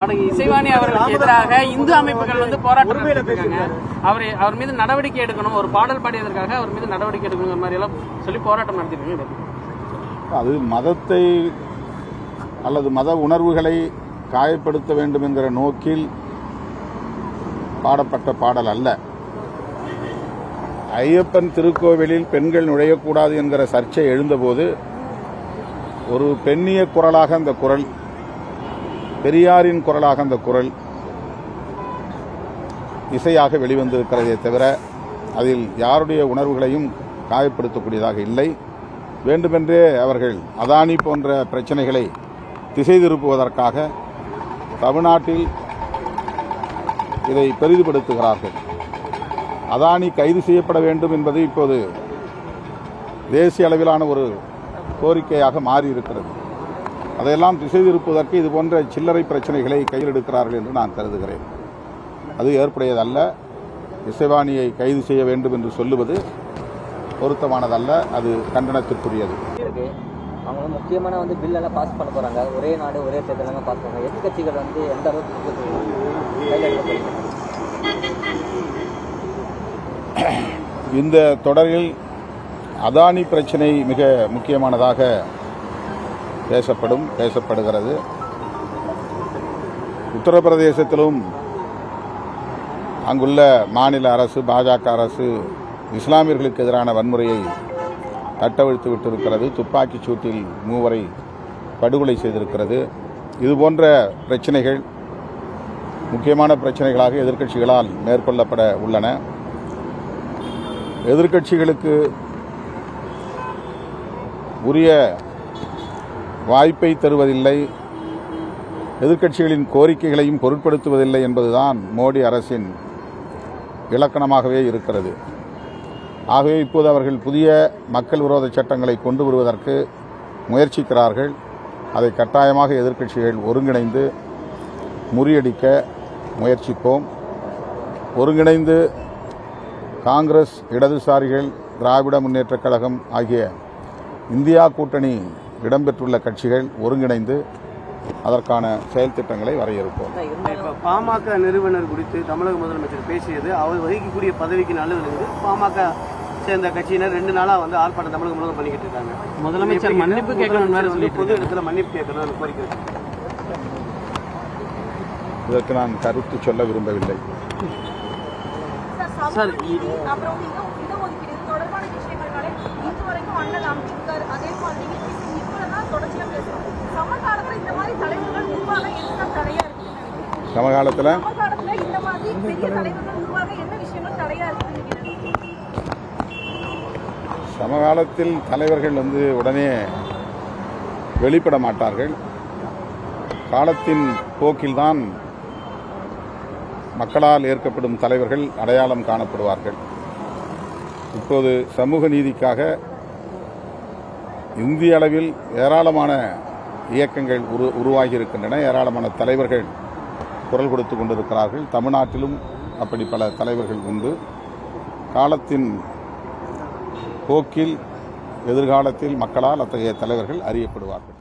இசைவாணி அவர்களுக்கு எதிராக இந்து அமைப்புகள் போராட்டம் நடத்திருக்காங்க. அவர் மீது நடவடிக்கை எடுக்கணும், ஒரு பாடல் பாடியதற்காக அவர் மீது நடவடிக்கை எடுக்கணும் மாதிரி எல்லாம் சொல்லி போராட்டம் நடத்திருக்காங்க. அது மதத்தை அல்லது மத உணர்வுகளை காயப்படுத்த வேண்டும் என்கிற நோக்கில் பாடப்பட்ட பாடல் அல்ல. ஐயப்பன் திருக்கோவிலில் பெண்கள் நுழையக்கூடாது என்கிற சர்ச்சை எழுந்தபோது ஒரு பெண்ணிய குரலாக அந்த குரல், பெரியாரின் குரலாக அந்த குரல் இசையாக வெளிவந்திருக்கிறதே தவிர அதில் யாருடைய உணர்வுகளையும் காயப்படுத்தக்கூடியதாக இல்லை. வேண்டுமென்றே அவர்கள் அதானி போன்ற பிரச்சனைகளை திசை திருப்புவதற்காக தமிழ்நாட்டில் இதை பெரிதுபடுத்துகிறார்கள். அதானி கைது செய்யப்பட வேண்டும் என்பது இப்போது தேசிய அளவிலான ஒரு கோரிக்கையாக மாறியிருக்கிறது. அதையெல்லாம் திசை திருப்புவதற்கு இதுபோன்ற சில்லறை பிரச்சனைகளை கையில் எடுக்கிறார்கள் என்று நான் கருதுகிறேன். அது ஏற்புடையதல்ல. இசைவாணியை கைது செய்ய வேண்டும் என்று சொல்லுவது பொருத்தமானதல்ல, அது கண்டனத்திற்குரியது. அவங்க முக்கியமான பில்லெல்லாம் பாஸ் பண்ண போறாங்க. ஒரே நாடு ஒரே தேர்தல் பாஸ் பண்ணுறாங்க. எதிர்கட்சிகள் எந்த அளவுக்கு கையில் எடுக்க இந்த தொடரில் அதானி பிரச்சினை மிக முக்கியமானதாக பேசப்படுகிறது. உத்தரப்பிரதேசத்திலும் அங்குள்ள மாநில அரசு, பாஜக அரசு இஸ்லாமியர்களுக்கு எதிரான வன்முறையை தட்டவிழ்த்து விட்டிருக்கிறது. துப்பாக்கிச் சூட்டில் 3 படுகொலை செய்திருக்கிறது. இதுபோன்ற பிரச்சனைகள் முக்கியமான பிரச்சனைகளாக எதிர்க்கட்சிகளால் மேற்கொள்ளப்பட உள்ளன. எதிர்க்கட்சிகளுக்கு உரிய வாய்ப்பை தருவதில்லை, எதிர்க்கட்சிகளின் கோரிக்கைகளையும் பொருட்படுத்துவதில்லை என்பதுதான் மோடி அரசின் இலக்கணமாகவே இருக்கிறது. ஆகவே இப்போது அவர்கள் புதிய மக்கள் விரோத சட்டங்களை கொண்டு வருவதற்கு முயற்சிக்கிறார்கள். அதை கட்டாயமாக எதிர்க்கட்சிகள் ஒருங்கிணைந்து முறியடிக்க முயற்சிப்போம். ஒருங்கிணைந்து காங்கிரஸ், இடதுசாரிகள், திராவிட முன்னேற்றக் கழகம் ஆகிய இந்தியா கூட்டணி இடம்பெற்றுள்ள கட்சிகள் ஒருங்கிணைந்து அதற்கான செயல் திட்டங்களை வரையறுப்போம். பாமக நிறுவனர் குறித்து தமிழக முதலமைச்சர் பேசியது, அவர் வகிக்கக்கூடிய பதவிக்கு நல்லது. பாமக சேர்ந்த கட்சியினர் 2 நாளாக ஆர்ப்பாட்டம் தமிழக முழுவதும் பண்ணிக்கிட்டு இருக்காங்க. முதலமைச்சர் மன்னிப்பு கேட்கணும், பொது இடத்துல மன்னிப்பு கேட்கணும் கோரிக்கை. இதற்கு நான் கருத்து சொல்ல விரும்பவில்லை. சார், சமகாலத்தில் சமகாலத்தில் தலைவர்கள் உடனே வெளிப்பட மாட்டார்கள். காலத்தின் போக்கில்தான் மக்களால் ஏற்கப்படும் தலைவர்கள் அடையாளம் காணப்படுவார்கள். இப்போது சமூக நீதிக்காக இந்திய அளவில் ஏராளமான இயக்கங்கள் உருவாகி இருக்கின்றன. ஏராளமான தலைவர்கள் குரல் கொடுத்து கொண்டிருக்கிறார்கள். தமிழ்நாட்டிலும் அப்படி பல தலைவர்கள் உண்டு. காலத்தின் போக்கில் எதிர்காலத்தில் மக்களால் அத்தகைய தலைவர்கள் அறியப்படுவார்கள்.